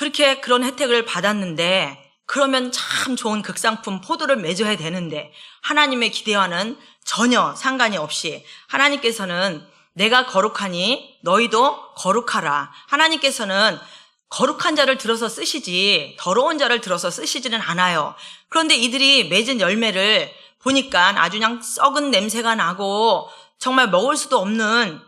그렇게 그런 혜택을 받았는데 그러면 참 좋은 극상품 포도를 맺어야 되는데 하나님의 기대와는 전혀 상관이 없이 하나님께서는 내가 거룩하니 너희도 거룩하라. 하나님께서는 거룩한 자를 들어서 쓰시지 더러운 자를 들어서 쓰시지는 않아요. 그런데 이들이 맺은 열매를 보니까 아주 그냥 썩은 냄새가 나고 정말 먹을 수도 없는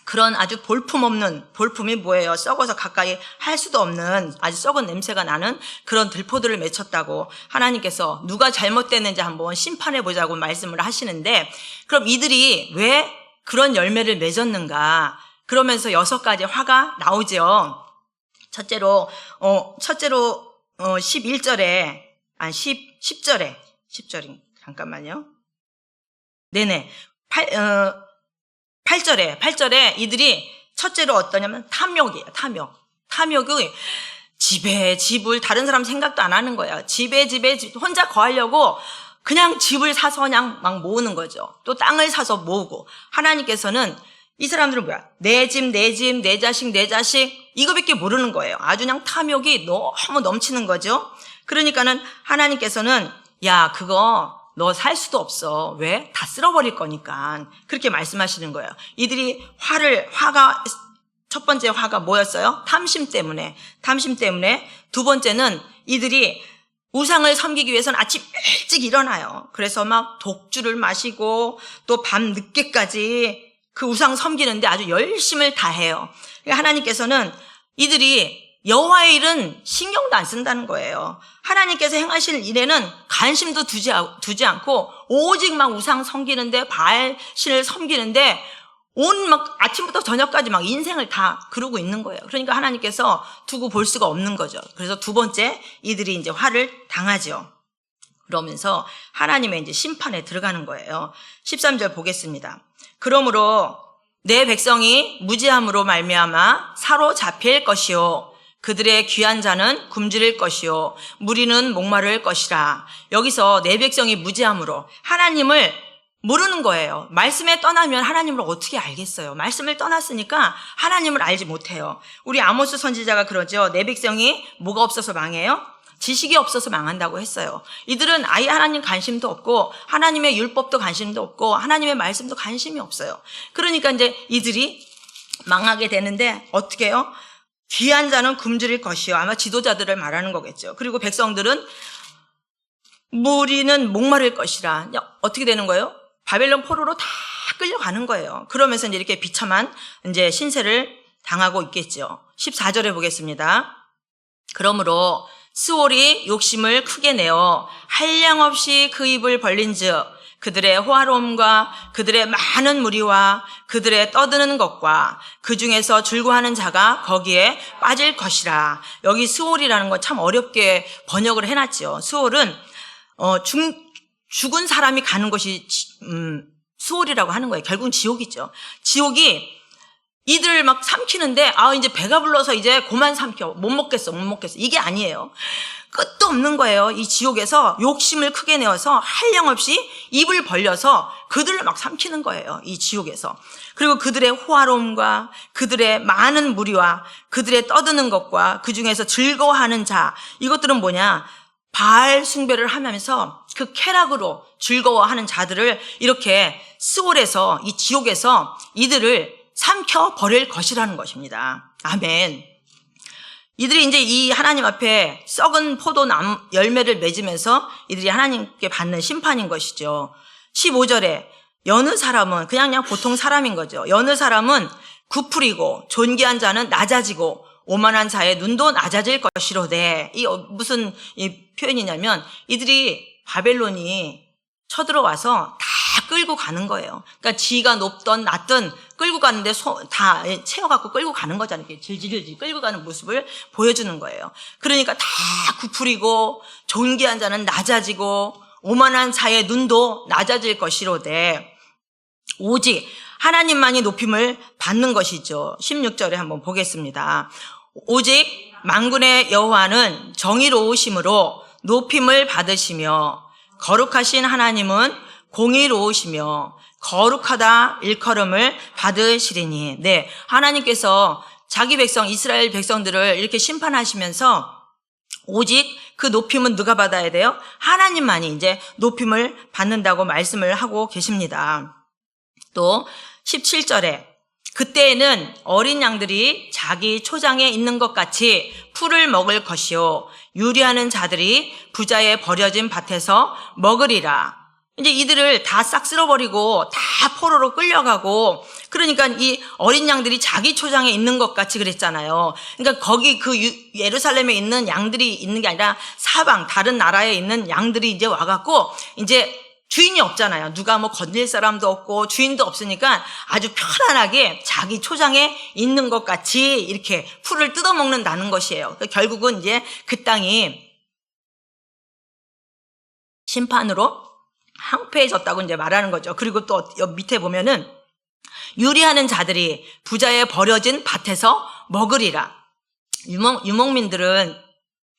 그런 아주 볼품없는, 볼품이 뭐예요? 썩어서 가까이 할 수도 없는 아주 썩은 냄새가 나는 그런 들포들을 맺혔다고 하나님께서 누가 잘못됐는지 한번 심판해 보자고 말씀을 하시는데, 그럼 이들이 왜 그런 열매를 맺었는가? 그러면서 6가지 화가 나오죠. 첫째로 11절에, 10절에, 잠깐만요. 네네. 8절에 이들이 첫째로 어떠냐면 탐욕이에요. 탐욕이 집을 다른 사람 생각도 안 하는 거예요. 집에 혼자 거하려고 그냥 집을 사서 그냥 막 모으는 거죠. 또 땅을 사서 모으고. 하나님께서는 이 사람들은 뭐야? 내 집, 내 자식 이거밖에 모르는 거예요. 아주 그냥 탐욕이 너무 넘치는 거죠. 그러니까는 하나님께서는 야, 그거 너 살 수도 없어. 왜? 다 쓸어버릴 거니까. 그렇게 말씀하시는 거예요. 이들이 첫 번째 화가 뭐였어요? 탐심 때문에. 두 번째는 이들이 우상을 섬기기 위해서는 아침 일찍 일어나요. 그래서 막 독주를 마시고 또 밤 늦게까지 그 우상 섬기는데 아주 열심을 다해요. 하나님께서는 이들이 여호와의 일은 신경도 안 쓴다는 거예요. 하나님께서 행하실 일에는 관심도 두지 않고 오직 막 우상 섬기는데 바알신을 섬기는데 막 아침부터 저녁까지 막 인생을 다 그러고 있는 거예요. 그러니까 하나님께서 두고 볼 수가 없는 거죠. 그래서 두 번째 이들이 이제 화를 당하죠. 그러면서 하나님의 이제 심판에 들어가는 거예요. 13절 보겠습니다. 그러므로 내 백성이 무지함으로 말미암아 사로잡힐 것이요 그들의 귀한 자는 굶주릴 것이요 무리는 목마를 것이라. 여기서 내 백성이 무지함으로 하나님을 모르는 거예요. 말씀에 떠나면 하나님을 어떻게 알겠어요? 말씀을 떠났으니까 하나님을 알지 못해요. 우리 아모스 선지자가 그러죠. 내 백성이 뭐가 없어서 망해요? 지식이 없어서 망한다고 했어요. 이들은 아예 하나님 관심도 없고 하나님의 율법도 관심도 없고 하나님의 말씀도 관심이 없어요. 그러니까 이제 이들이 망하게 되는데 어떻게 해요? 귀한 자는 굶주릴 것이요. 아마 지도자들을 말하는 거겠죠. 그리고 백성들은 무리는 목마를 것이라. 어떻게 되는 거예요? 바벨론 포로로 다 끌려가는 거예요. 그러면서 이제 이렇게 비참한 이제 신세를 당하고 있겠죠. 14절에 보겠습니다. 그러므로 스올이 욕심을 크게 내어 한량없이 그 입을 벌린즉 그들의 호화로움과 그들의 많은 무리와 그들의 떠드는 것과 그 중에서 즐거워하는 자가 거기에 빠질 것이라. 여기 스올이라는 건 참 어렵게 번역을 해놨죠. 스올은 죽은 사람이 가는 곳이 스올이라고 하는 거예요. 결국은 지옥이죠. 지옥이 이들 막 삼키는데 이제 배가 불러서 이제 그만 삼켜. 못 먹겠어. 이게 아니에요. 끝도 없는 거예요. 이 지옥에서 욕심을 크게 내어서 한량없이 입을 벌려서 그들을 막 삼키는 거예요. 이 지옥에서. 그리고 그들의 호화로움과 그들의 많은 무리와 그들의 떠드는 것과 그 중에서 즐거워하는 자, 이것들은 뭐냐? 바알 숭배를 하면서 그 쾌락으로 즐거워하는 자들을 이렇게 스올에서, 이 지옥에서 이들을 삼켜 버릴 것이라는 것입니다. 아멘. 이들이 이제 이 하나님 앞에 썩은 포도나무 열매를 맺으면서 이들이 하나님께 받는 심판인 것이죠. 15절에 여느 사람은 그냥 보통 사람인 거죠. 여느 사람은 구풀이고 존귀한 자는 낮아지고 오만한 자의 눈도 낮아질 것이로되. 이 무슨 이 표현이냐면 이들이 바벨론이 쳐들어와서 다 끌고 가는 거예요. 그러니까 지가 높던 낮든 끌고 가는데 다 채워갖고 끌고 가는 거잖아요. 이렇게 질질질 끌고 가는 모습을 보여주는 거예요. 그러니까 다 구풀이고 존귀한 자는 낮아지고 오만한 자의 눈도 낮아질 것이로되 오직 하나님만이 높임을 받는 것이죠. 16절에 한번 보겠습니다. 오직 만군의 여호와는 정의로우심으로 높임을 받으시며 거룩하신 하나님은 공의로우시며 거룩하다 일컬음을 받으시리니. 네, 하나님께서 자기 백성 이스라엘 백성들을 이렇게 심판하시면서 오직 그 높임은 누가 받아야 돼요? 하나님만이 이제 높임을 받는다고 말씀을 하고 계십니다. 또 17절에 그때에는 어린 양들이 자기 초장에 있는 것 같이 풀을 먹을 것이요 유리하는 자들이 부자의 버려진 밭에서 먹으리라. 이제 이들을 다 싹 쓸어버리고 다 포로로 끌려가고, 그러니까 이 어린 양들이 자기 초장에 있는 것 같이 그랬잖아요. 그러니까 거기 그 예루살렘에 있는 양들이 있는 게 아니라 사방 다른 나라에 있는 양들이 이제 와갖고 이제 주인이 없잖아요. 누가 뭐 건질 사람도 없고 주인도 없으니까 아주 편안하게 자기 초장에 있는 것 같이 이렇게 풀을 뜯어먹는다는 것이에요. 결국은 이제 그 땅이 심판으로 황폐해졌다고 이제 말하는 거죠. 그리고 또 밑에 보면은 유리하는 자들이 부자의 버려진 밭에서 먹으리라. 유목민들은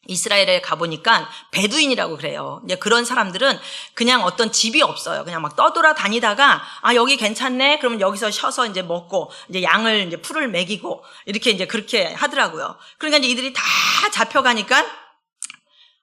이스라엘에 가보니까 베두인이라고 그래요. 이제 그런 사람들은 그냥 어떤 집이 없어요. 그냥 막 떠돌아다니다가 여기 괜찮네. 그러면 여기서 쉬어서 이제 먹고 이제 양을 이제 풀을 먹이고 이렇게 이제 그렇게 하더라고요. 그러니까 이제 이들이 다 잡혀가니까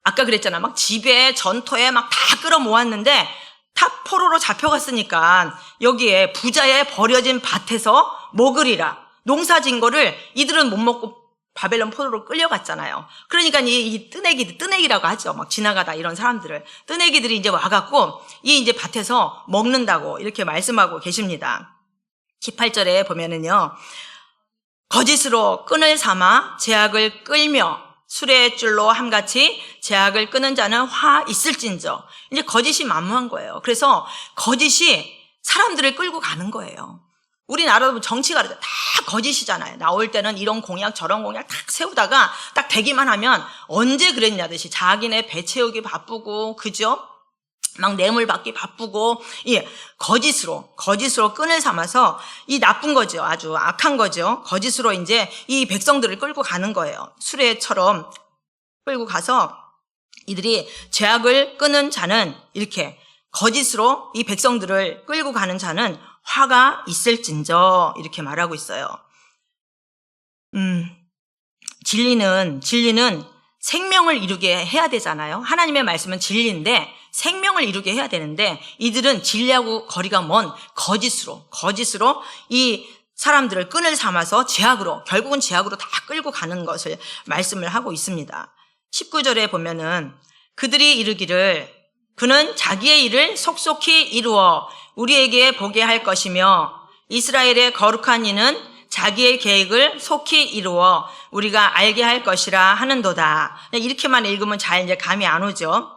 아까 그랬잖아. 막 집에 전토에 막 다 끌어모았는데 다 포로로 잡혀갔으니까 여기에 부자의 버려진 밭에서 먹으리라. 농사진 거를 이들은 못 먹고 바벨론 포로로 끌려갔잖아요. 그러니까 이 뜨내기라고 하죠. 막 지나가다 이런 사람들을. 뜨내기들이 이제 와갖고 이 이제 밭에서 먹는다고 이렇게 말씀하고 계십니다. 18절에 보면은요. 거짓으로 끈을 삼아 제약을 끌며 수레의 줄로 함같이 제약을 끄는 자는 화 있을진저. 이제 거짓이 만무한 거예요. 그래서 거짓이 사람들을 끌고 가는 거예요. 우리나라도 정치가 다 거짓이잖아요. 나올 때는 이런 공약 저런 공약 딱 세우다가 딱 되기만 하면 언제 그랬냐듯이 자기네 배 채우기 바쁘고, 그죠? 막 뇌물 받기 바쁘고, 거짓으로 끈을 삼아서 이 나쁜 거죠. 아주 악한 거죠. 거짓으로 이제 이 백성들을 끌고 가는 거예요. 수레처럼 끌고 가서 이들이 죄악을 끄는 자는 이렇게 거짓으로 이 백성들을 끌고 가는 자는 화가 있을진저 이렇게 말하고 있어요. 진리는 생명을 이루게 해야 되잖아요. 하나님의 말씀은 진리인데 생명을 이루게 해야 되는데 이들은 진리하고 거리가 먼 거짓으로 이 사람들을 끈을 삼아서 결국은 죄악으로 다 끌고 가는 것을 말씀을 하고 있습니다. 19절에 보면은 그들이 이르기를 그는 자기의 일을 속속히 이루어 우리에게 보게 할 것이며 이스라엘의 거룩한 이는 자기의 계획을 속히 이루어 우리가 알게 할 것이라 하는도다. 이렇게만 읽으면 잘 이제 감이 안 오죠.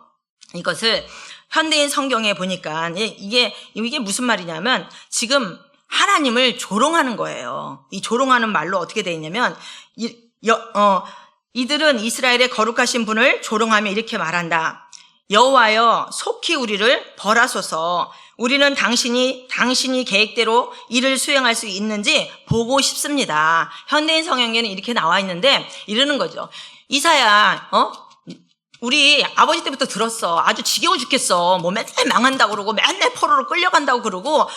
이것을 현대인 성경에 보니까 이게 무슨 말이냐면 지금 하나님을 조롱하는 거예요. 이 조롱하는 말로 어떻게 되어 있냐면 이들은 이스라엘의 거룩하신 분을 조롱하며 이렇게 말한다. 여호와여 속히 우리를 벌하소서. 우리는 당신이 계획대로 일을 수행할 수 있는지 보고 싶습니다. 현대인 성경에는 이렇게 나와 있는데 이러는 거죠. 이사야, 우리 아버지 때부터 들었어. 아주 지겨워 죽겠어. 뭐 맨날 망한다고 그러고 맨날 포로로 끌려간다고 그러고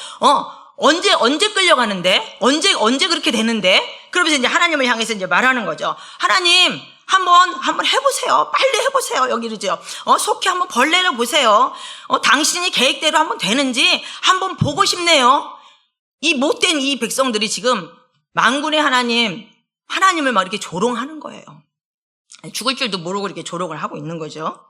언제 끌려가는데? 언제 그렇게 되는데? 그러면서 이제 하나님을 향해서 이제 말하는 거죠. 하나님, 한번 해보세요. 빨리 해보세요. 여기 이러죠. 속히 한번 벌레를 보세요. 당신이 계획대로 한번 되는지 한번 보고 싶네요. 이 못된 이 백성들이 지금 만군의 하나님을 막 이렇게 조롱하는 거예요. 죽을 줄도 모르고 이렇게 조롱을 하고 있는 거죠.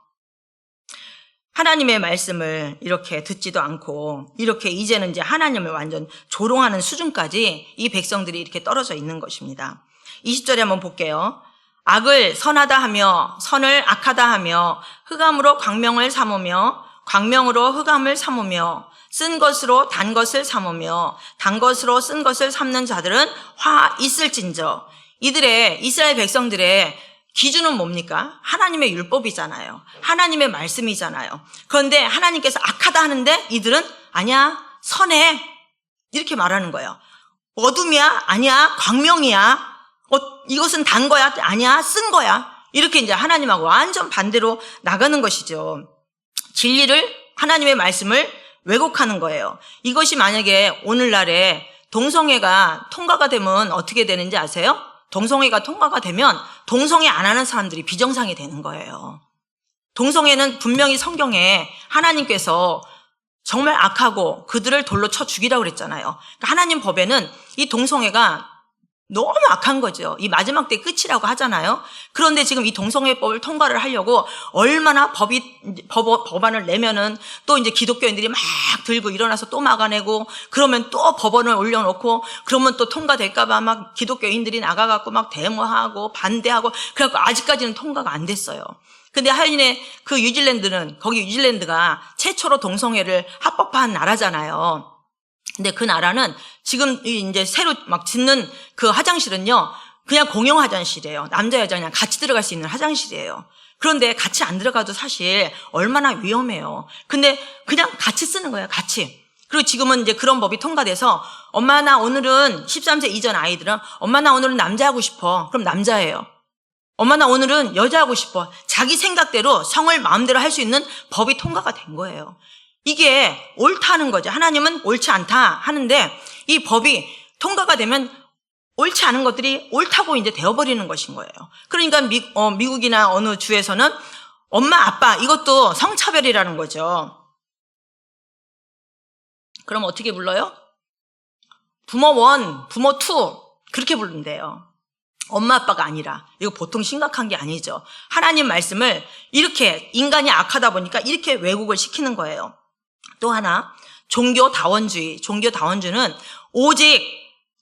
하나님의 말씀을 이렇게 듣지도 않고 이렇게 이제는 이제 하나님을 완전 조롱하는 수준까지 이 백성들이 이렇게 떨어져 있는 것입니다. 20절에 한번 볼게요. 악을 선하다 하며 선을 악하다 하며 흑암으로 광명을 삼으며 광명으로 흑암을 삼으며 쓴 것으로 단 것을 삼으며 단 것으로 쓴 것을 삼는 자들은 화 있을진저. 이스라엘 백성들의 기준은 뭡니까? 하나님의 율법이잖아요. 하나님의 말씀이잖아요. 그런데 하나님께서 악하다 하는데 이들은 아니야, 선해. 이렇게 말하는 거예요. 어둠이야? 아니야, 광명이야. 이것은 단 거야? 아니야, 쓴 거야. 이렇게 이제 하나님하고 완전 반대로 나가는 것이죠. 하나님의 말씀을 왜곡하는 거예요. 이것이 만약에 오늘날에 동성애가 통과가 되면 어떻게 되는지 아세요? 동성애가 통과가 되면 동성애 안 하는 사람들이 비정상이 되는 거예요. 동성애는 분명히 성경에 하나님께서 정말 악하고 그들을 돌로 쳐 죽이라고 그랬잖아요. 그러니까 하나님 법에는 이 동성애가 너무 악한 거죠. 이 마지막 때 끝이라고 하잖아요. 그런데 지금 이 동성애법을 통과를 하려고 얼마나 법안을 내면은 또 이제 기독교인들이 막 들고 일어나서 또 막아내고, 그러면 또 법원을 올려놓고, 그러면 또 통과될까봐 막 기독교인들이 나가갖고 막 데모하고 반대하고, 그래갖고 아직까지는 통과가 안 됐어요. 근데 하여튼에 그 거기 뉴질랜드가 최초로 동성애를 합법화한 나라잖아요. 근데 그 나라는 지금 이제 새로 막 짓는 그 화장실은요, 그냥 공용 화장실이에요. 남자, 여자 그냥 같이 들어갈 수 있는 화장실이에요. 그런데 같이 안 들어가도 사실 얼마나 위험해요. 근데 그냥 같이 쓰는 거예요, 같이. 그리고 지금은 이제 그런 법이 통과돼서, 엄마 나 오늘은 13세 이전 아이들은, 엄마 나 오늘은 남자 하고 싶어. 그럼 남자예요. 엄마 나 오늘은 여자 하고 싶어. 자기 생각대로 성을 마음대로 할 수 있는 법이 통과가 된 거예요. 이게 옳다는 거죠. 하나님은 옳지 않다 하는데 이 법이 통과가 되면 옳지 않은 것들이 옳다고 이제 되어버리는 것인 거예요. 그러니까 미국이나 어느 주에서는 엄마, 아빠 이것도 성차별이라는 거죠. 그럼 어떻게 불러요? 부모 1, 부모 2 그렇게 부른대요. 엄마, 아빠가 아니라. 이거 보통 심각한 게 아니죠. 하나님 말씀을 이렇게 인간이 악하다 보니까 이렇게 왜곡을 시키는 거예요. 또 하나, 종교다원주의. 종교다원주의는 오직,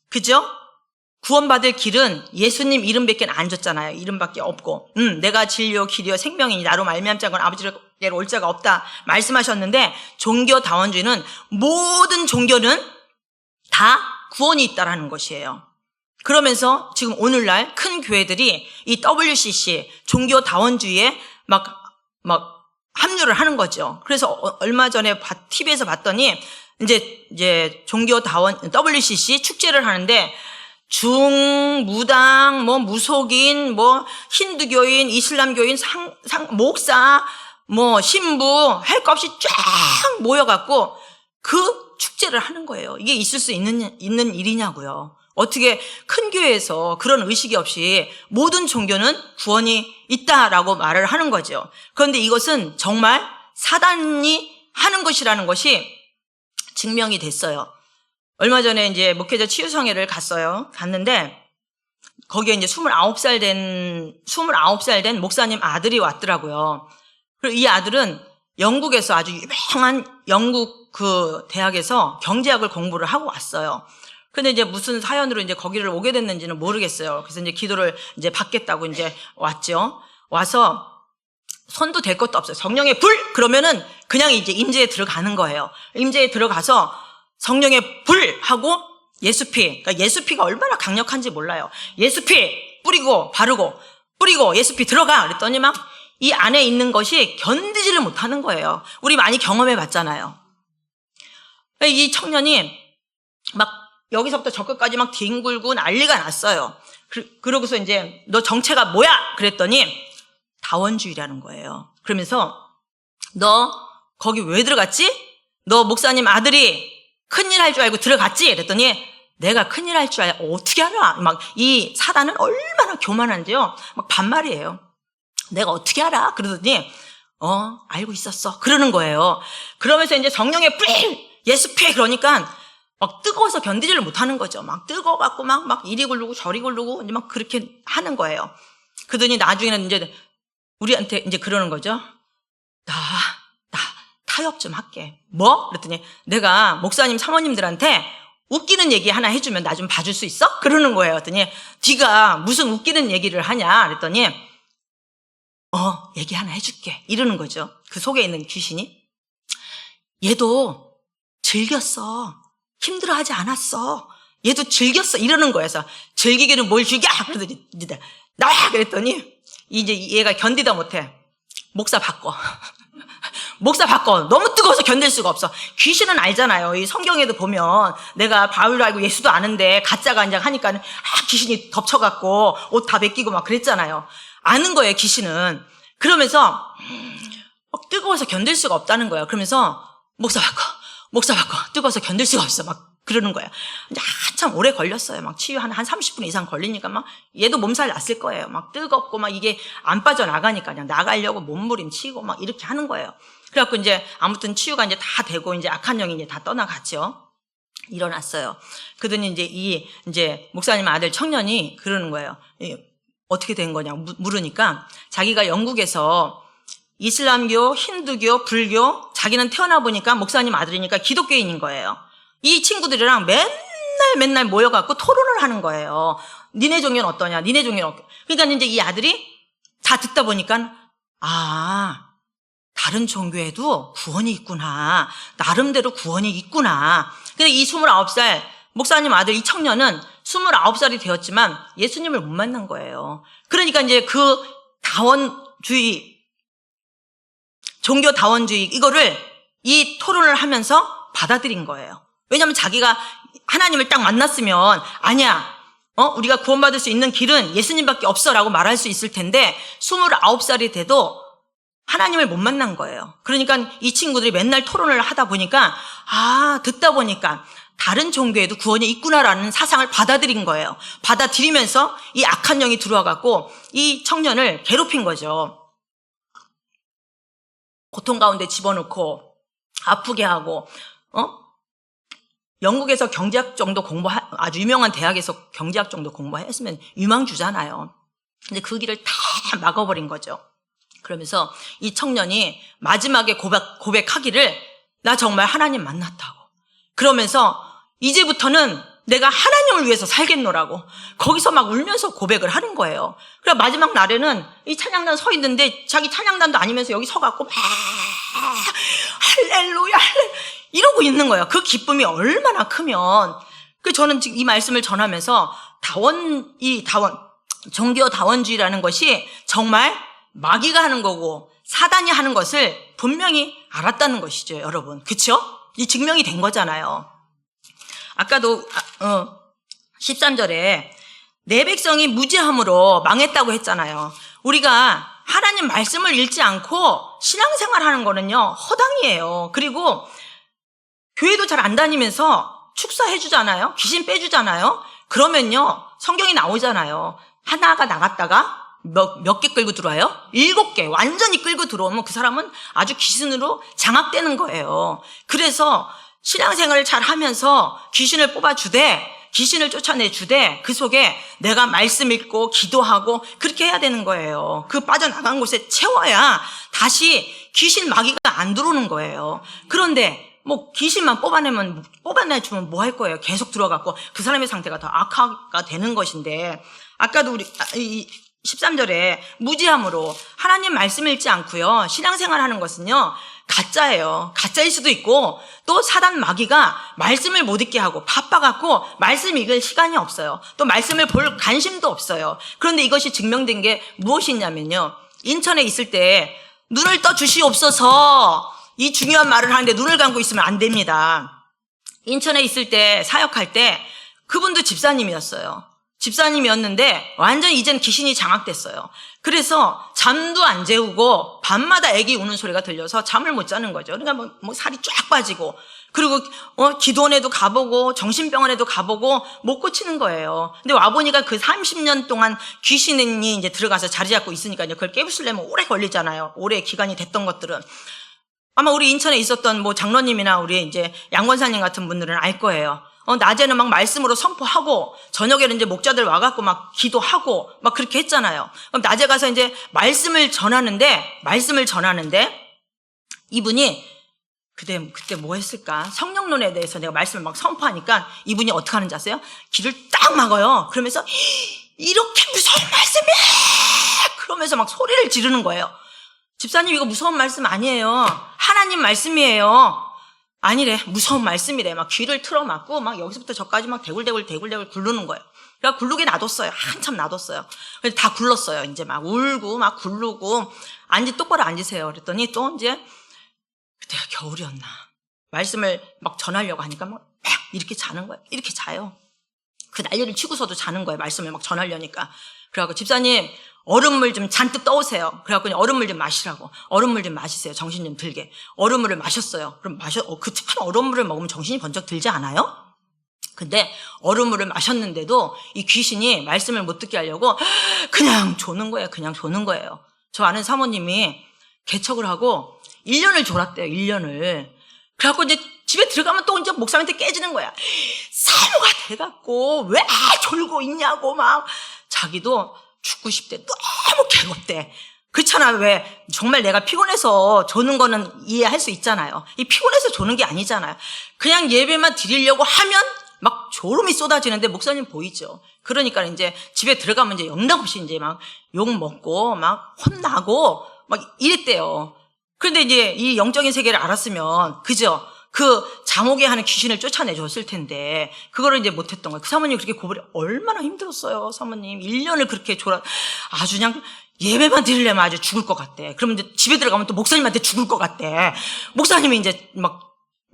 그죠? 구원받을 길은 예수님 이름밖에 안 줬잖아요. 이름밖에 없고. 내가 진리요 길이요 생명이니 나로 말미암지 않고는 아버지를 올 자가 없다 말씀하셨는데, 종교다원주의는 모든 종교는 다 구원이 있다라는 것이에요. 그러면서 지금 오늘날 큰 교회들이 이 WCC 종교다원주의에 막 합류를 하는 거죠. 그래서 얼마 전에 TV에서 봤더니 이제 WCC 축제를 하는데 무당, 무속인, 힌두교인, 이슬람교인, 목사, 신부 할 것 없이 쫙 모여갖고 그 축제를 하는 거예요. 이게 있을 수 있는 일이냐고요. 어떻게 큰 교회에서 그런 의식이 없이 모든 종교는 구원이 있다라고 말을 하는 거죠. 그런데 이것은 정말 사단이 하는 것이라는 것이 증명이 됐어요. 얼마 전에 이제 목회자 치유성회를 갔는데 거기에 이제 29살 된 목사님 아들이 왔더라고요. 그리고 이 아들은 영국에서 아주 유명한 영국 그 대학에서 경제학을 공부를 하고 왔어요. 근데 이제 무슨 사연으로 이제 거기를 오게 됐는지는 모르겠어요. 그래서 이제 기도를 이제 받겠다고 이제 왔죠. 와서 손도 댈 것도 없어요. 성령의 불! 그러면은 그냥 이제 임재에 들어가는 거예요. 임재에 들어가서 성령의 불! 하고 예수피. 그러니까 예수피가 얼마나 강력한지 몰라요. 예수피! 뿌리고 바르고 뿌리고 예수피 들어가! 그랬더니 막 이 안에 있는 것이 견디지를 못하는 거예요. 우리 많이 경험해 봤잖아요. 이 청년이 막 여기서부터 저 끝까지 막 뒹굴고 난리가 났어요. 그러고서 이제 너 정체가 뭐야? 그랬더니 다원주의라는 거예요. 그러면서 너 거기 왜 들어갔지? 너 목사님 아들이 큰일 할 줄 알고 들어갔지? 그랬더니 내가 큰일 할 줄 알고 어떻게 알아? 막 이 사단은 얼마나 교만한데요. 막 반말이에요. 내가 어떻게 알아? 그러더니 알고 있었어. 그러는 거예요. 그러면서 이제 성령의 불! 예수피! 그러니까 막 뜨거워서 견디지를 못하는 거죠. 막 뜨거워갖고 막 이리 굴르고 저리 굴르고 이제 막 그렇게 하는 거예요. 그러더니 나중에는 이제 우리한테 이제 그러는 거죠. 나 타협 좀 할게. 뭐? 그랬더니 내가 목사님 사모님들한테 웃기는 얘기 하나 해주면 나 좀 봐줄 수 있어? 그러는 거예요. 그랬더니 네가 무슨 웃기는 얘기를 하냐? 그랬더니 얘기 하나 해줄게. 이러는 거죠. 그 속에 있는 귀신이. 얘도 즐겼어. 힘들어하지 않았어. 얘도 즐겼어. 이러는 거예요. 그래서 즐기기는 뭘 즐겨? 그러더니 나와! 그랬더니 이제 얘가 견디다 못해. 목사 바꿔. 목사 바꿔. 너무 뜨거워서 견딜 수가 없어. 귀신은 알잖아요. 이 성경에도 보면 내가 바울도 알고 예수도 아는데 가짜가 이제 하니까 귀신이 덮쳐갖고 옷 다 벗기고 막 그랬잖아요. 아는 거예요, 귀신은. 그러면서 뜨거워서 견딜 수가 없다는 거예요. 그러면서 목사 바꿔. 뜨거워서 견딜 수가 없어. 막 그러는 거예요. 이제 한참 오래 걸렸어요. 막 치유 한 30분 이상 걸리니까 막 얘도 몸살 났을 거예요. 막 뜨겁고 막 이게 안 빠져나가니까 그냥 나가려고 몸부림치고 막 이렇게 하는 거예요. 그래갖고 이제 아무튼 치유가 이제 다 되고 이제 악한 영이 이제 다 떠나갔죠. 일어났어요. 그러더니 이제 목사님 아들 청년이 그러는 거예요. 어떻게 된 거냐 물으니까 자기가 영국에서 이슬람교, 힌두교, 불교, 자기는 태어나 보니까 목사님 아들이니까 기독교인인 거예요. 이 친구들이랑 맨날 모여갖고 토론을 하는 거예요. 니네 종교는 어떠냐, 니네 종교는 어떠냐. 그러니까 이제 이 아들이 다 듣다 보니까, 다른 종교에도 구원이 있구나. 나름대로 구원이 있구나. 근데 이 29살, 목사님 아들 이 청년은 29살이 되었지만 예수님을 못 만난 거예요. 그러니까 이제 그 다원주의, 종교 다원주의, 이거를 이 토론을 하면서 받아들인 거예요. 왜냐하면 자기가 하나님을 딱 만났으면, 아니야, 우리가 구원받을 수 있는 길은 예수님밖에 없어라고 말할 수 있을 텐데 29살이 돼도 하나님을 못 만난 거예요. 그러니까 이 친구들이 맨날 토론을 하다 보니까 듣다 보니까 다른 종교에도 구원이 있구나라는 사상을 받아들인 거예요. 받아들이면서 이 악한 영이 들어와 갖고 이 청년을 괴롭힌 거죠. 고통 가운데 집어넣고 아프게 하고 영국에서 경제학 정도 아주 유명한 대학에서 경제학 정도 공부했으면 유망주잖아요. 근데 그 길을 다 막아버린 거죠. 그러면서 이 청년이 마지막에 고백하기를 나 정말 하나님 만났다고. 그러면서 이제부터는 내가 하나님을 위해서 살겠노라고 거기서 막 울면서 고백을 하는 거예요. 그래 마지막 날에는 이 찬양단 서 있는데 자기 찬양단도 아니면서 여기 서갖고 막 할렐루야 이러고 있는 거예요. 그 기쁨이 얼마나 크면. 저는 지금 이 말씀을 전하면서 종교 다원주의라는 것이 정말 마귀가 하는 거고 사단이 하는 것을 분명히 알았다는 것이죠, 여러분. 그쵸? 이 증명이 된 거잖아요. 아까도 13절에 내 백성이 무지함으로 망했다고 했잖아요. 우리가 하나님 말씀을 읽지 않고 신앙생활하는 거는요 허당이에요. 그리고 교회도 잘 안 다니면서 축사해주잖아요. 귀신 빼주잖아요. 그러면요 성경이 나오잖아요. 하나가 나갔다가 몇 개 끌고 들어와요? 7개 완전히 끌고 들어오면 그 사람은 아주 귀신으로 장악되는 거예요. 그래서 신앙생활을 잘 하면서 귀신을 뽑아주되 귀신을 쫓아내주되 그 속에 내가 말씀 읽고 기도하고 그렇게 해야 되는 거예요. 그 빠져나간 곳에 채워야 다시 귀신 마귀가 안 들어오는 거예요. 그런데 귀신만 뽑아내주면 뭐 할 거예요? 계속 들어가고 그 사람의 상태가 더 악화가 되는 것인데 아까도 우리 13절에 무지함으로 하나님 말씀 읽지 않고요 신앙생활 하는 것은요 가짜예요. 가짜일 수도 있고 또 사단 마귀가 말씀을 못 읽게 하고 바빠갖고 말씀 읽을 시간이 없어요. 또 말씀을 볼 관심도 없어요. 그런데 이것이 증명된 게 무엇이냐면요 인천에 있을 때 눈을 떠 주시옵소서 이 중요한 말을 하는데 눈을 감고 있으면 안 됩니다. 인천에 있을 때 사역할 때 그분도 집사님이었어요. 집사님이었는데 완전 이젠 귀신이 장악됐어요. 그래서 잠도 안 재우고 밤마다 애기 우는 소리가 들려서 잠을 못 자는 거죠. 그러니까 뭐 살이 쫙 빠지고 그리고 기도원에도 가보고 정신병원에도 가보고 못 고치는 거예요. 근데 와보니까 그 30년 동안 귀신이 이제 들어가서 자리 잡고 있으니까 이제 그걸 깨부수려면 오래 걸리잖아요. 오래 기간이 됐던 것들은. 아마 우리 인천에 있었던 장로님이나 우리 이제 양권사님 같은 분들은 알 거예요. 낮에는 막 말씀으로 선포하고 저녁에는 이제 목자들 와갖고 막 기도하고 막 그렇게 했잖아요. 그럼 낮에 가서 이제 말씀을 전하는데 이분이 그때 뭐 했을까? 성령론에 대해서 내가 말씀을 막 선포하니까 이분이 어떻게 하는지 아세요? 귀를 딱 막아요. 그러면서 이렇게 무서운 말씀이야! 그러면서 막 소리를 지르는 거예요. 집사님 이거 무서운 말씀 아니에요. 하나님 말씀이에요. 아니래. 무서운 말씀이래. 막 귀를 틀어막고 막 여기서부터 저까지 막 대굴대굴 굴르는 거예요. 그래서 굴르게 놔뒀어요. 한참 놔뒀어요. 그래서 다 굴렀어요. 이제 막 울고 막 굴르고 똑바로 앉으세요. 그랬더니 또 이제 그때가 겨울이었나. 말씀을 막 전하려고 하니까 막 이렇게 자는 거예요. 이렇게 자요. 그 난리를 치고서도 자는 거예요. 말씀을 막 전하려니까. 그래갖고 집사님 얼음물 좀 잔뜩 떠오세요. 그래갖고 얼음물 좀 마시라고. 얼음물 좀 마시세요. 정신 좀 들게. 얼음물을 마셨어요. 그럼 그 참 얼음물을 먹으면 정신이 번쩍 들지 않아요? 근데 얼음물을 마셨는데도 이 귀신이 말씀을 못 듣게 하려고 그냥 조는 거예요. 그냥 조는 거예요. 저 아는 사모님이 개척을 하고 1년을 졸았대요. 1년을. 그래갖고 이제 집에 들어가면 또 이제 목사님한테 깨지는 거야. 사모가 돼갖고 왜 졸고 있냐고 막. 자기도 죽고 싶대. 너무 괴롭대. 그렇잖아. 왜 정말 내가 피곤해서 조는 거는 이해할 수 있잖아요. 이 피곤해서 조는 게 아니잖아요. 그냥 예배만 드리려고 하면 막 졸음이 쏟아지는데 목사님 보이죠. 그러니까 이제 집에 들어가면 이제 영락없이 이제 막 욕 먹고 막 혼나고 막 이랬대요. 그런데 이제 이 영적인 세계를 알았으면 그죠? 그 잠오게 하는 귀신을 쫓아내줬을 텐데 그거를 이제 못했던 거예요. 그 사모님 그렇게 고발이 얼마나 힘들었어요. 사모님 1년을 그렇게 아주 그냥 예배만 드리려면 아주 죽을 것 같대. 그러면 이제 집에 들어가면 또 목사님한테 죽을 것 같대. 목사님이 이제 막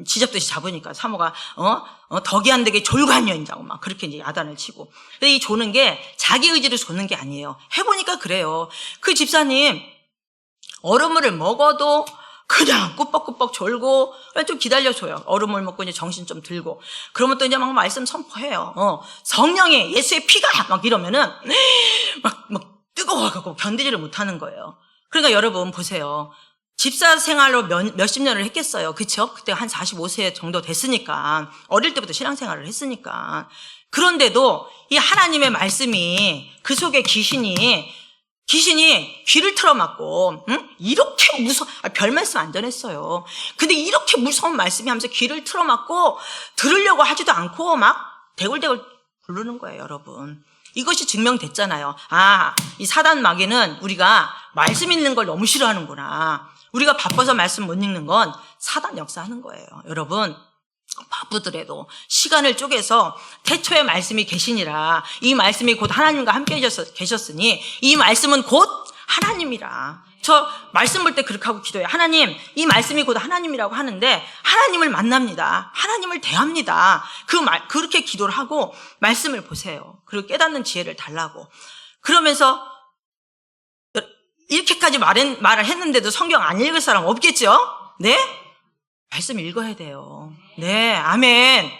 지잡듯이 잡으니까 사모가 덕이 안 되게 졸관년이라고 막 그렇게 이제 야단을 치고. 근데 이 조는 게 자기 의지로 조는 게 아니에요. 해보니까 그래요. 그 집사님 얼음물을 먹어도 그냥 꾸벅꾸벅 졸고 좀 기다려줘요. 얼음물 먹고 이제 정신 좀 들고 그러면 또 이제 막 말씀 선포해요. 성령의 예수의 피가 막 이러면은 막 뜨거워가지고 견디지를 못하는 거예요. 그러니까 여러분 보세요. 집사 생활로 몇십 년을 했겠어요. 그쵸? 그때 한 45세 정도 됐으니까 어릴 때부터 신앙생활을 했으니까. 그런데도 이 하나님의 말씀이 그 속에 귀신이 귀를 틀어막고 이렇게 별 말씀 안 전했어요. 근데 이렇게 무서운 말씀이 하면서 귀를 틀어막고 들으려고 하지도 않고 막 대굴대굴 부르는 거예요. 여러분 이것이 증명됐잖아요. 이 사단 마귀는 우리가 말씀 읽는 걸 너무 싫어하는구나. 우리가 바빠서 말씀 못 읽는 건 사단 역사하는 거예요. 여러분 바쁘더라도 시간을 쪼개서 태초에 말씀이 계시니라. 이 말씀이 곧 하나님과 함께 계셨으니 이 말씀은 곧 하나님이라. 저 말씀 볼 때 그렇게 하고 기도해요. 하나님, 이 말씀이 곧 하나님이라고 하는데 하나님을 만납니다. 하나님을 대합니다. 그렇게 기도를 하고 말씀을 보세요. 그리고 깨닫는 지혜를 달라고. 그러면서 이렇게까지 말을 했는데도 성경 안 읽을 사람 없겠죠? 네? 말씀 읽어야 돼요. 네, 아멘.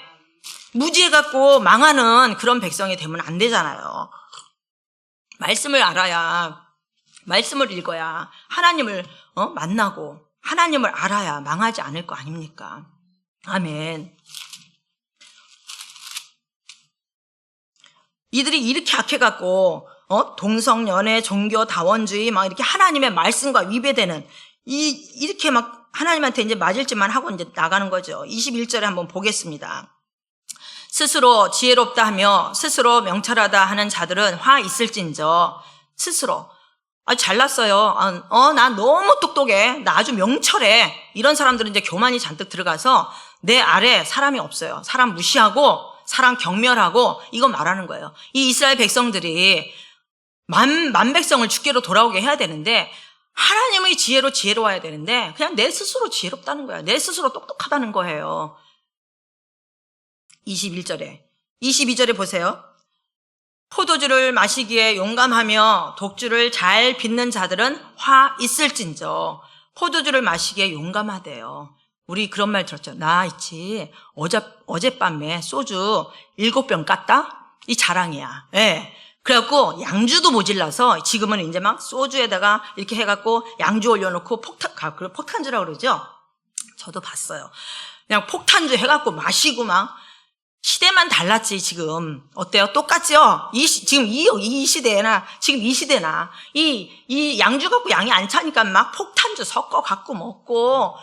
무지해갖고 망하는 그런 백성이 되면 안 되잖아요. 말씀을 알아야, 말씀을 읽어야 하나님을 만나고 하나님을 알아야 망하지 않을 거 아닙니까? 아멘. 이들이 이렇게 악해갖고 동성, 연애, 종교, 다원주의 막 이렇게 하나님의 말씀과 위배되는 이렇게 막 하나님한테 이제 맞을 짓만 하고 이제 나가는 거죠. 21절에 한번 보겠습니다. 스스로 지혜롭다 하며 스스로 명철하다 하는 자들은 화 있을진저. 스스로 잘났어요. 나 너무 똑똑해. 나 아주 명철해. 이런 사람들은 이제 교만이 잔뜩 들어가서 내 아래 사람이 없어요. 사람 무시하고 사람 경멸하고 이거 말하는 거예요. 이 이스라엘 백성들이 만 백성을 주께로 돌아오게 해야 되는데 하나님의 지혜로 지혜로워야 되는데 그냥 내 스스로 지혜롭다는 거야. 내 스스로 똑똑하다는 거예요. 22절에 보세요. 포도주를 마시기에 용감하며 독주를 잘 빚는 자들은 화 있을진저. 포도주를 마시기에 용감하대요. 우리 그런 말 들었죠. 나 있지 어젯밤에 소주 7병 깠다? 이 자랑이야. 예. 그래갖고 양주도 모질라서 지금은 이제 막 소주에다가 이렇게 해갖고 양주 올려놓고 폭탄주라고 그러죠. 저도 봤어요. 그냥 폭탄주 해갖고 마시고 막 시대만 달랐지 지금 어때요? 똑같죠? 지금 이 시대나 지금 이 시대나 이 양주 갖고 양이 안 차니까 막 폭탄주 섞어 갖고 먹고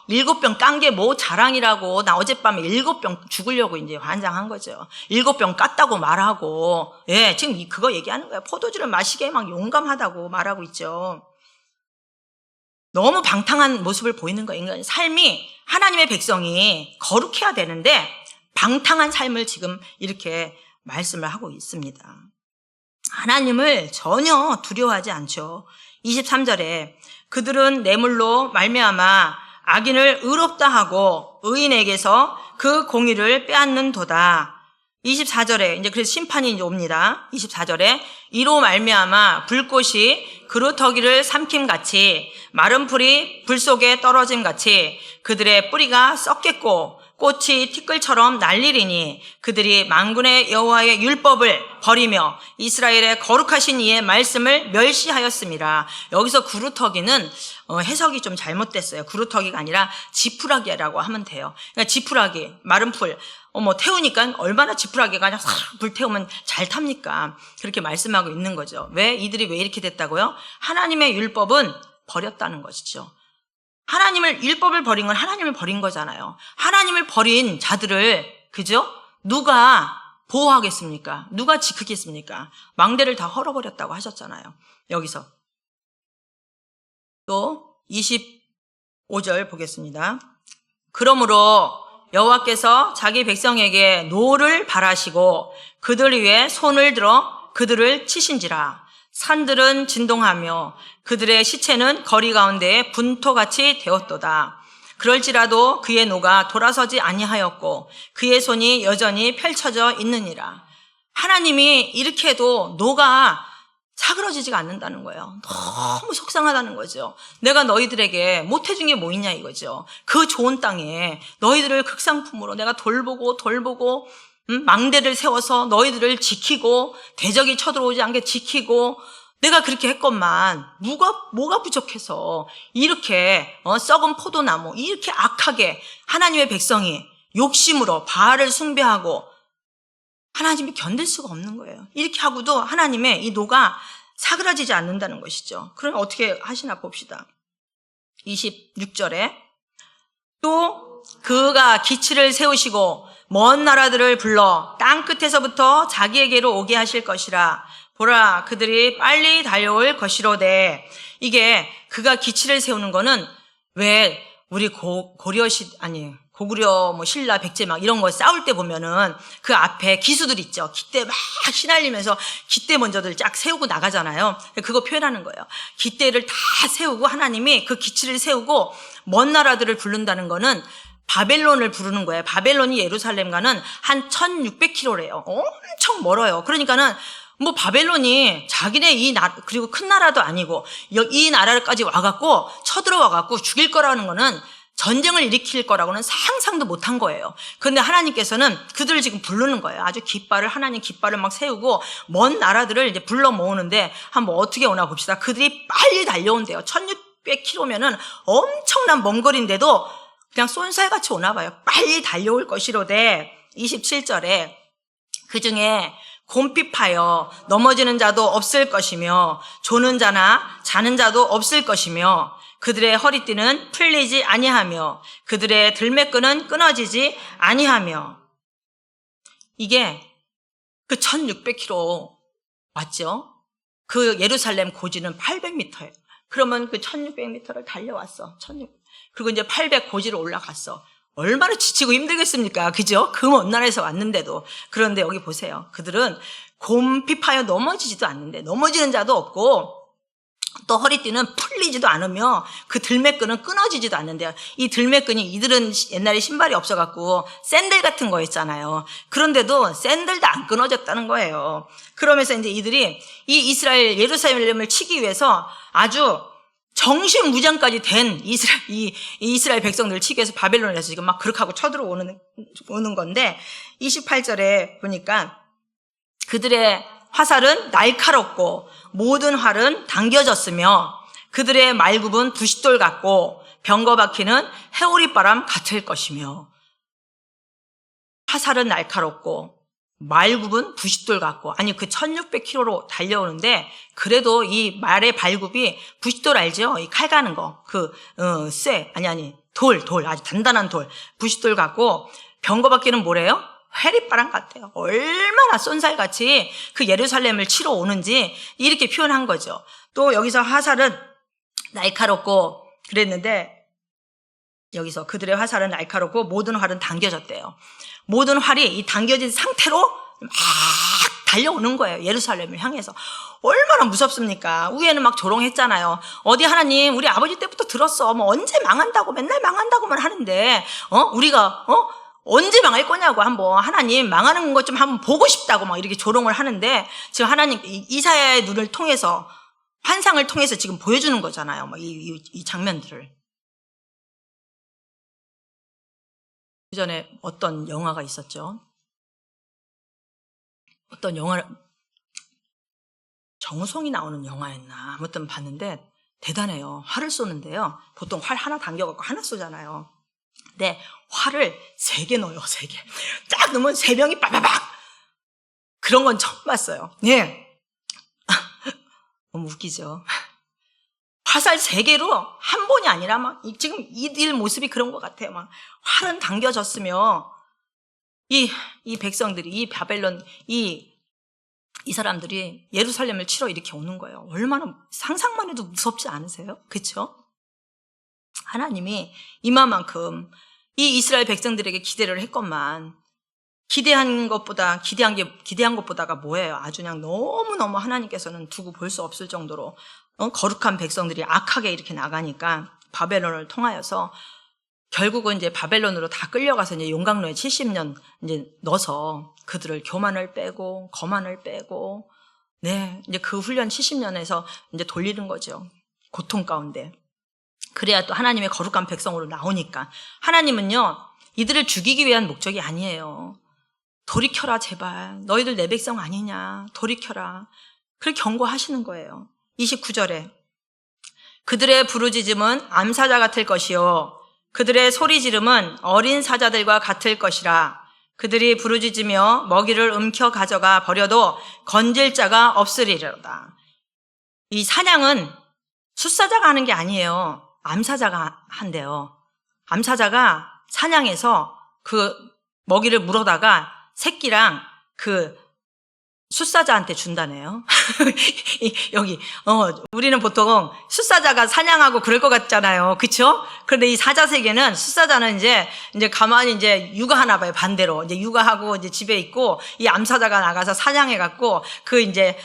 7병 깐 게 뭐 자랑이라고. 나 어젯밤에 7병 죽으려고 이제 환장한 거죠. 7병 깠다고 말하고. 예, 지금 그거 얘기하는 거예요. 포도주를 마시기에 막 용감하다고 말하고 있죠. 너무 방탕한 모습을 보이는 거예요. 인간 삶이 하나님의 백성이 거룩해야 되는데 방탕한 삶을 지금 이렇게 말씀을 하고 있습니다. 하나님을 전혀 두려워하지 않죠. 23절에 그들은 뇌물로 말미암아 악인을 의롭다 하고 의인에게서 그 공의를 빼앗는도다. 24절에 이제 그래서 심판이 이제 옵니다. 24절에 이로 말미암아 불꽃이 그루터기를 삼킴같이 마른 풀이 불 속에 떨어짐같이 그들의 뿌리가 썩겠고 꽃이 티끌처럼 날리리니 그들이 만군의 여호와의 율법을 버리며 이스라엘의 거룩하신 이의 말씀을 멸시하였습니다. 여기서 구루터기는 해석이 좀 잘못됐어요. 구루터기가 아니라 지푸라기라고 하면 돼요. 그러니까 지푸라기, 마른 풀, 태우니까 얼마나 지푸라기가 그냥 싹 불태우면 잘 탑니까? 그렇게 말씀하고 있는 거죠. 이들이 왜 이렇게 됐다고요? 하나님의 율법은 버렸다는 것이죠. 율법을 버린 건 하나님을 버린 거잖아요. 하나님을 버린 자들을, 그죠? 누가 보호하겠습니까? 누가 지키겠습니까? 망대를 다 헐어버렸다고 하셨잖아요. 여기서. 또 25절 보겠습니다. 그러므로 여호와께서 자기 백성에게 노를 발하시고 그들 위에 손을 들어 그들을 치신지라. 산들은 진동하며 그들의 시체는 거리 가운데에 분토같이 되었도다. 그럴지라도 그의 노가 돌아서지 아니하였고 그의 손이 여전히 펼쳐져 있느니라. 하나님이 이렇게 해도 노가 사그러지지가 않는다는 거예요. 너무 속상하다는 거죠. 내가 너희들에게 못해준 게 뭐 있냐 이거죠. 그 좋은 땅에 너희들을 극상품으로 내가 돌보고 망대를 세워서 너희들을 지키고 대적이 쳐들어오지 않게 지키고 내가 그렇게 했건만 뭐가 부족해서 이렇게 썩은 포도나무 이렇게 악하게 하나님의 백성이 욕심으로 바알을 숭배하고 하나님이 견딜 수가 없는 거예요. 이렇게 하고도 하나님의 이 노가 사그라지지 않는다는 것이죠. 그럼 어떻게 하시나 봅시다. 26절에 또 그가 기치를 세우시고 먼 나라들을 불러 땅 끝에서부터 자기에게로 오게 하실 것이라. 보라, 그들이 빨리 달려올 것이로되. 이게 그가 기치를 세우는 거는 왜 우리 고구려 신라 백제 막 이런 거 싸울 때 보면은 그 앞에 기수들 있죠. 기대 막 휘날리면서 기대 먼저들 쫙 세우고 나가잖아요. 그거 표현하는 거예요. 기대를 다 세우고 하나님이 그 기치를 세우고 먼 나라들을 부른다는 거는 바벨론을 부르는 거예요. 바벨론이 예루살렘과는 한 1600km래요. 엄청 멀어요. 그러니까는 바벨론이 자기네 그리고 큰 나라도 아니고 이 나라까지 와갖고 쳐들어와갖고 죽일 거라는 거는 전쟁을 일으킬 거라고는 상상도 못한 거예요. 그런데 하나님께서는 그들을 지금 부르는 거예요. 아주 하나님 깃발을 막 세우고 먼 나라들을 이제 불러 모으는데 한번 어떻게 오나 봅시다. 그들이 빨리 달려온대요. 1600km면은 엄청난 먼 거리인데도 그냥 쏜살같이 오나 봐요. 빨리 달려올 것이로되. 27절에 그중에 곰핍하여 넘어지는 자도 없을 것이며 조는 자나 자는 자도 없을 것이며 그들의 허리띠는 풀리지 아니하며 그들의 들매끈은 끊어지지 아니하며. 이게 그 1600km 맞죠? 그 예루살렘 고지는 800m예요. 그러면 그 1600m를 달려왔어. 그리고 이제 800 고지로 올라갔어. 얼마나 지치고 힘들겠습니까? 그죠? 그 먼 나라에서 왔는데도. 그런데 여기 보세요. 그들은 곰핍하여 넘어지지도 않는데 넘어지는 자도 없고 또 허리띠는 풀리지도 않으며 그 들매끈은 끊어지지도 않는데요. 이 들매끈이 이들은 옛날에 신발이 없어갖고 샌들 같은 거 있잖아요. 그런데도 샌들도 안 끊어졌다는 거예요. 그러면서 이제 이들이 이 예루살렘을 치기 위해서 아주 정신무장까지 된 이스라엘 백성들을 치기 위해서 바벨론에서 지금 막 그렇게 하고 쳐들어오는 건데 28절에 보니까 그들의 화살은 날카롭고 모든 활은 당겨졌으며 그들의 말굽은 부싯돌 같고 병거바퀴는 해오리바람 같을 것이며. 화살은 날카롭고 말굽은 부싯돌 같고. 아니 그 1600km로 달려오는데 그래도 이 말의 발굽이 부싯돌 알죠? 이 칼 가는 거 돌 아주 단단한 돌 부싯돌 같고 병거바퀴는 뭐래요? 해리바람 같아요. 얼마나 쏜살같이 그 예루살렘을 치러 오는지 이렇게 표현한 거죠. 또 여기서 화살은 날카롭고 그랬는데 여기서 그들의 화살은 날카롭고 모든 활은 당겨졌대요. 모든 활이 이 당겨진 상태로 막 달려오는 거예요. 예루살렘을 향해서. 얼마나 무섭습니까? 위에는 막 조롱했잖아요. 어디 하나님 우리 아버지 때부터 들었어. 언제 망한다고 맨날 망한다고만 하는데 우리가 언제 망할 거냐고 한번 하나님 망하는 것 좀 한번 보고 싶다고 막 이렇게 조롱을 하는데 지금 하나님 이사야의 눈을 통해서 환상을 통해서 지금 보여주는 거잖아요. 이 장면들을. 그 전에 어떤 영화가 있었죠. 어떤 영화, 정우성이 나오는 영화였나 아무튼 봤는데 대단해요. 활을 쏘는데요. 보통 활 하나 당겨갖고 하나 쏘잖아요. 근데 활을 3개 넣어요. 3개. 딱 넣으면 3명이 빠바박. 그런 건 처음 봤어요. 예. 너무 웃기죠. 화살 3개로 한 번이 아니라 막 지금 이들 모습이 그런 것 같아요. 막 활은 당겨졌으며 이 백성들이 이 바벨론 이 사람들이 예루살렘을 치러 이렇게 오는 거예요. 얼마나 상상만 해도 무섭지 않으세요? 그렇죠? 하나님이 이만큼 이 이스라엘 백성들에게 기대를 했건만 기대한 것보다가 뭐예요? 아주 그냥 너무너무 하나님께서는 두고 볼 수 없을 정도로 거룩한 백성들이 악하게 이렇게 나가니까 바벨론을 통하여서 결국은 이제 바벨론으로 다 끌려가서 이제 용광로에 70년 이제 넣어서 그들을 교만을 빼고 거만을 빼고 이제 그 훈련 70년에서 이제 돌리는 거죠. 고통 가운데. 그래야 또 하나님의 거룩한 백성으로 나오니까. 하나님은요, 이들을 죽이기 위한 목적이 아니에요. 돌이켜라, 제발. 너희들 내 백성 아니냐. 돌이켜라. 그렇게 경고하시는 거예요. 29절에. 그들의 부르짖음은 암사자 같을 것이요. 그들의 소리 지름은 어린 사자들과 같을 것이라. 그들이 부르짖으며 먹이를 움켜 가져가 버려도 건질 자가 없으리로다. 이 사냥은 숫사자가 하는 게 아니에요. 암사자가 한대요. 암사자가 사냥해서 그 먹이를 물어다가 새끼랑 그 숫사자한테 준다네요. 여기 우리는 보통 숫사자가 사냥하고 그럴 것 같잖아요. 그렇죠? 그런데 이 사자세계는 숫사자는 이제 가만히 이제 육아하나 봐요. 반대로 이제 육아하고 이제 집에 있고 이 암사자가 나가서 사냥해 갖고 그 이제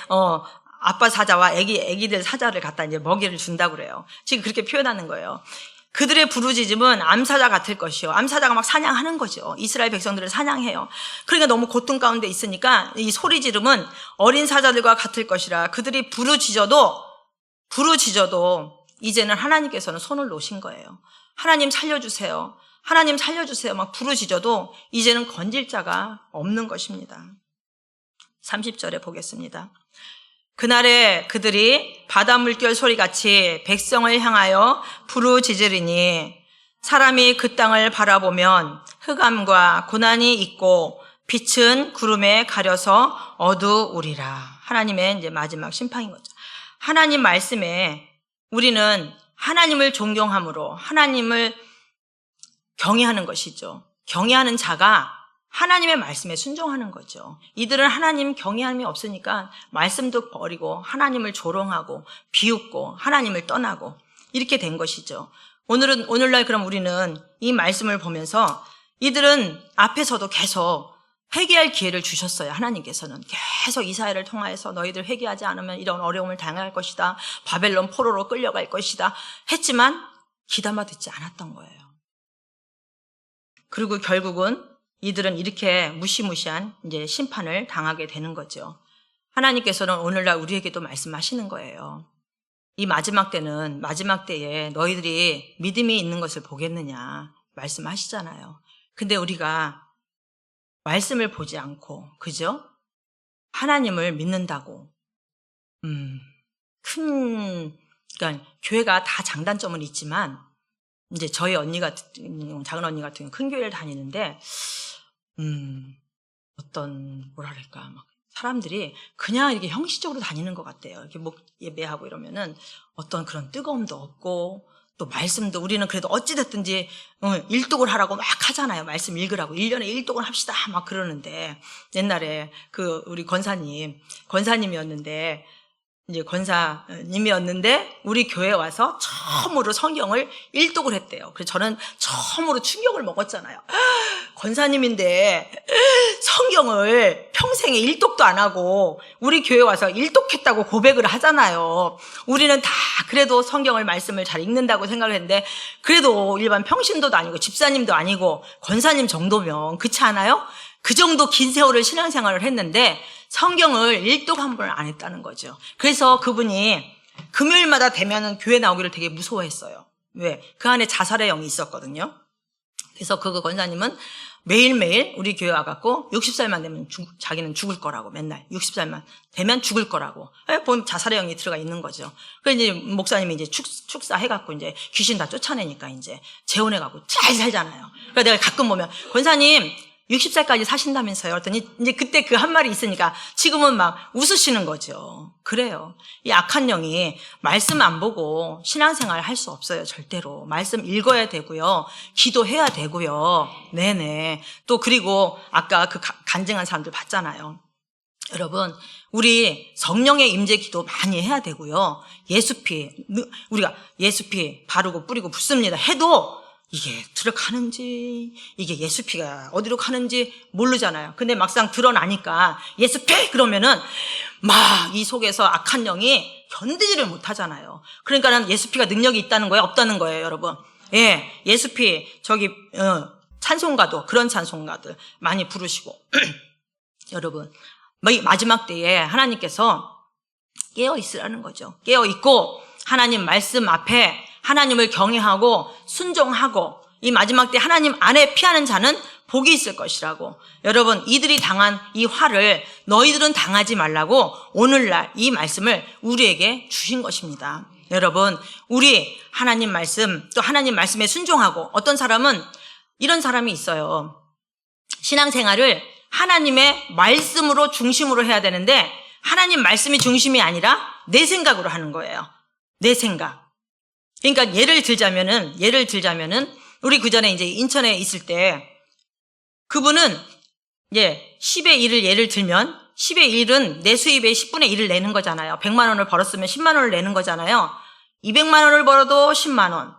아빠 사자와 애기들 사자를 갖다 이제 먹이를 준다고 그래요. 지금 그렇게 표현하는 거예요. 그들의 부르짖음은 암사자 같을 것이요. 암사자가 막 사냥하는 거죠. 이스라엘 백성들을 사냥해요. 그러니까 너무 고통 가운데 있으니까 이 소리 지름은 어린 사자들과 같을 것이라. 그들이 부르짖어도 이제는 하나님께서는 손을 놓으신 거예요. 하나님 살려주세요. 하나님 살려주세요. 막 부르짖어도 이제는 건질 자가 없는 것입니다. 30절에 보겠습니다. 그날에 그들이 바다 물결 소리같이 백성을 향하여 부르짖으리니 사람이 그 땅을 바라보면 흑암과 고난이 있고 빛은 구름에 가려서 어두우리라. 하나님의 이제 마지막 심판인 거죠. 하나님 말씀에 우리는 하나님을 존경함으로 하나님을 경외하는 것이죠. 경외하는 자가 하나님의 말씀에 순종하는 거죠. 이들은 하나님 경외함이 없으니까 말씀도 버리고 하나님을 조롱하고 비웃고 하나님을 떠나고 이렇게 된 것이죠. 오늘날 그럼 우리는 이 말씀을 보면서 이들은 앞에서도 계속 회개할 기회를 주셨어요. 하나님께서는 계속 이사야를 통하여서 너희들 회개하지 않으면 이런 어려움을 당할 것이다. 바벨론 포로로 끌려갈 것이다. 했지만 귀담아 듣지 않았던 거예요. 그리고 결국은 이들은 이렇게 무시무시한 이제 심판을 당하게 되는 거죠. 하나님께서는 오늘날 우리에게도 말씀하시는 거예요. 이 마지막 때에 너희들이 믿음이 있는 것을 보겠느냐 말씀하시잖아요. 근데 우리가 말씀을 보지 않고, 그죠? 하나님을 믿는다고, 그러니까 교회가 다 장단점은 있지만, 이제 저희 작은 언니 같은 경우 큰 교회를 다니는데, 뭐랄까, 막 사람들이 그냥 이렇게 형식적으로 다니는 것 같아요. 이렇게 목 예배하고 이러면은 어떤 그런 뜨거움도 없고, 또 말씀도 우리는 그래도 어찌됐든지 일독을 하라고 막 하잖아요. 말씀 읽으라고 1년에 일독을 합시다 막 그러는데, 옛날에 우리 권사님이었는데 우리 교회에 와서 처음으로 성경을 일독을 했대요. 그래서 저는 처음으로 충격을 먹었잖아요. 권사님인데 성경을 평생에 일독도 안 하고 우리 교회에 와서 일독했다고 고백을 하잖아요. 우리는 다 그래도 성경을 말씀을 잘 읽는다고 생각을 했는데, 그래도 일반 평신도도 아니고 집사님도 아니고 권사님 정도면 그렇지 않아요? 그 정도 긴 세월을 신앙생활을 했는데 성경을 일독 한 번을 안 했다는 거죠. 그래서 그분이 금요일마다 되면은 교회 나오기를 되게 무서워했어요. 왜? 그 안에 자살의 영이 있었거든요. 그래서 그 권사님은 매일매일 우리 교회 와갖고 60살만 되면 자기는 죽을 거라고 맨날 60살만 되면 죽을 거라고. 보면 자살의 영이 들어가 있는 거죠. 그래서 이제 목사님이 이제 축사해갖고 이제 귀신 다 쫓아내니까 이제 재혼해갖고 잘 살잖아요. 그러니까 내가 가끔 보면 권사님 60살까지 사신다면서요. 그랬더니 이제 그때 그 한 말이 있으니까 지금은 막 웃으시는 거죠. 그래요. 이 악한 영이 말씀 안 보고 신앙생활 할 수 없어요. 절대로. 말씀 읽어야 되고요. 기도해야 되고요. 네네. 또 그리고 아까 그 간증한 사람들 봤잖아요. 여러분, 우리 성령의 임재 기도 많이 해야 되고요. 예수피, 우리가 예수피 바르고 뿌리고 붓습니다. 해도 이게 들어가는지 이게 예수피가 어디로 가는지 모르잖아요. 근데 막상 드러나니까 예수피 그러면은 막 이 속에서 악한 영이 견디지를 못하잖아요. 그러니까는 예수피가 능력이 있다는 거예요, 없다는 거예요, 여러분. 예, 예수피 저기 찬송가도 그런 찬송가들 많이 부르시고 여러분 마지막 때에 하나님께서 깨어 있으라는 거죠. 깨어 있고 하나님 말씀 앞에 하나님을 경외하고 순종하고 이 마지막 때 하나님 안에 피하는 자는 복이 있을 것이라고. 여러분, 이들이 당한 이 화를 너희들은 당하지 말라고 오늘날 이 말씀을 우리에게 주신 것입니다. 여러분, 우리 하나님 말씀 또 하나님 말씀에 순종하고 어떤 사람은 이런 사람이 있어요. 신앙생활을 하나님의 말씀으로 중심으로 해야 되는데 하나님 말씀이 중심이 아니라 내 생각으로 하는 거예요. 내 생각. 그러니까 예를 들자면은 우리 그 전에 이제 인천에 있을 때 그분은 이제 10의 1을 예를 들면 10의 1은 내 수입의 10분의 1을 내는 거잖아요. 100만 원을 벌었으면 10만 원을 내는 거잖아요. 200만 원을 벌어도 10만 원.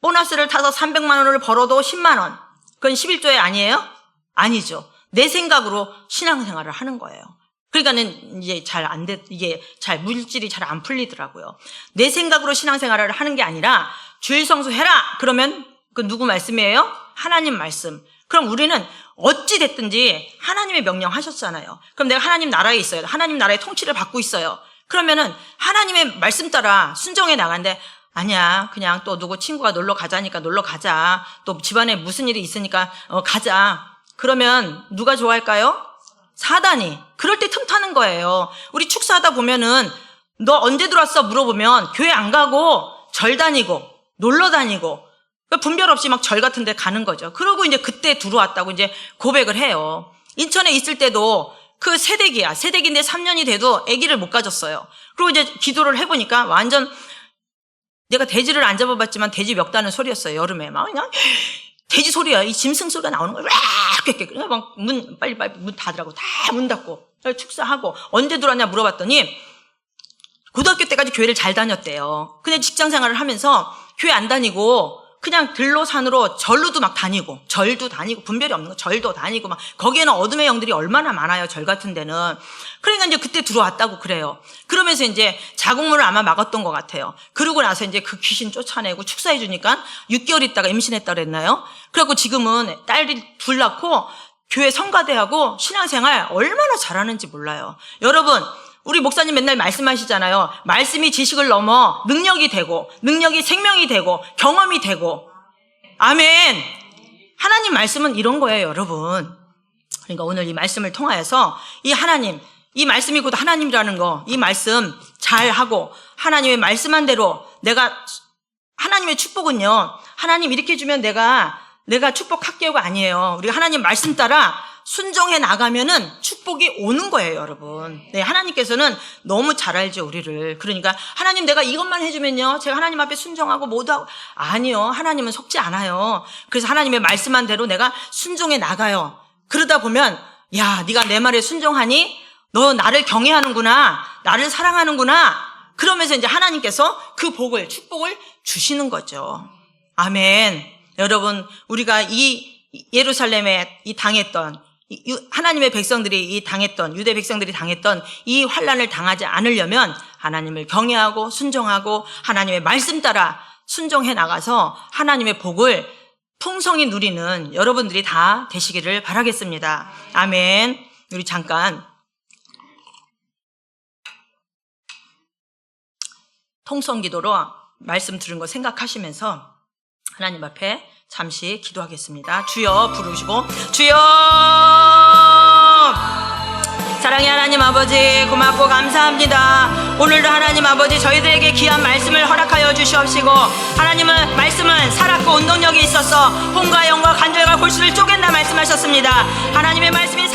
보너스를 타서 300만 원을 벌어도 10만 원. 그건 11조에 아니에요? 아니죠. 내 생각으로 신앙생활을 하는 거예요. 그러니까는 이제 이게 잘 물질이 잘 안 풀리더라고요. 내 생각으로 신앙생활을 하는 게 아니라 주일 성수해라. 그러면 그 누구 말씀이에요? 하나님 말씀. 그럼 우리는 어찌 됐든지 하나님의 명령 하셨잖아요. 그럼 내가 하나님 나라에 있어요. 하나님 나라의 통치를 받고 있어요. 그러면은 하나님의 말씀 따라 순종해 나간데 아니야. 그냥 또 누구 친구가 놀러 가자니까 놀러 가자. 또 집안에 무슨 일이 있으니까 가자. 그러면 누가 좋아할까요? 사단이. 그럴 때 틈타는 거예요. 우리 축사하다 보면은 너 언제 들어왔어? 물어보면 교회 안 가고 절 다니고 놀러 다니고 분별 없이 막 절 같은 데 가는 거죠. 그러고 이제 그때 들어왔다고 이제 고백을 해요. 인천에 있을 때도 그 새댁인데 3년이 돼도 아기를 못 가졌어요. 그리고 이제 기도를 해보니까 완전 내가 돼지를 안 잡아봤지만 돼지 멱다는 소리였어요. 여름에 막 그냥 돼지 소리야. 이 짐승 소리가 나오는 거야. 그냥 막 빨리 문 닫으라고 다 문 닫고 축사하고 언제 들어왔냐 물어봤더니 고등학교 때까지 교회를 잘 다녔대요. 근데 직장 생활을 하면서 교회 안 다니고 그냥 들로 산으로 절도 막 다니고 절도 다니고 분별이 없는 거 절도 다니고 막 거기에는 어둠의 영들이 얼마나 많아요. 절 같은 데는. 그러니까 이제 그때 들어왔다고 그래요. 그러면서 이제 자궁문을 아마 막았던 것 같아요. 그러고 나서 이제 그 귀신 쫓아내고 축사해 주니까 6개월 있다가 임신했다 그랬나요? 그래갖고 지금은 딸이 둘 낳고 교회 성가대하고 신앙생활 얼마나 잘하는지 몰라요. 여러분, 우리 목사님 맨날 말씀하시잖아요. 말씀이 지식을 넘어 능력이 되고 능력이 생명이 되고 경험이 되고. 아멘. 하나님 말씀은 이런 거예요, 여러분. 그러니까 오늘 이 말씀을 통하여서 이 하나님, 이 말씀이 곧 하나님이라는 거, 이 말씀 잘하고 하나님의 말씀한 대로 내가 하나님의 축복은요. 하나님 이렇게 주면 내가 축복할게요가 아니에요. 우리가 하나님 말씀 따라 순종해 나가면은 축복이 오는 거예요, 여러분. 네, 하나님께서는 너무 잘 알죠, 우리를. 그러니까 하나님 내가 이것만 해주면요, 제가 하나님 앞에 순종하고 모두 하고. 아니요, 하나님은 속지 않아요. 그래서 하나님의 말씀한 대로 내가 순종해 나가요. 그러다 보면 야, 네가 내 말에 순종하니 너 나를 경외하는구나, 나를 사랑하는구나. 그러면서 이제 하나님께서 그 복을, 축복을 주시는 거죠. 아멘. 여러분, 우리가 이 예루살렘에 이 당했던 하나님의 백성들이 이 당했던 유대 백성들이 당했던 이 환난을 당하지 않으려면 하나님을 경외하고 순종하고 하나님의 말씀 따라 순종해 나가서 하나님의 복을 풍성히 누리는 여러분들이 다 되시기를 바라겠습니다. 아멘. 우리 잠깐 통성기도로 말씀 들은 거 생각하시면서 하나님 앞에 잠시 기도하겠습니다. 주여 부르시고, 주여! 사랑의 하나님 아버지, 고맙고 감사합니다. 오늘도 하나님 아버지, 저희들에게 귀한 말씀을 허락하여 주시옵시고, 하나님은 말씀은 살았고 운동력이 있어서 혼과 영과 관절과 골수를 쪼갠다 말씀하셨습니다. 하나님의 말씀이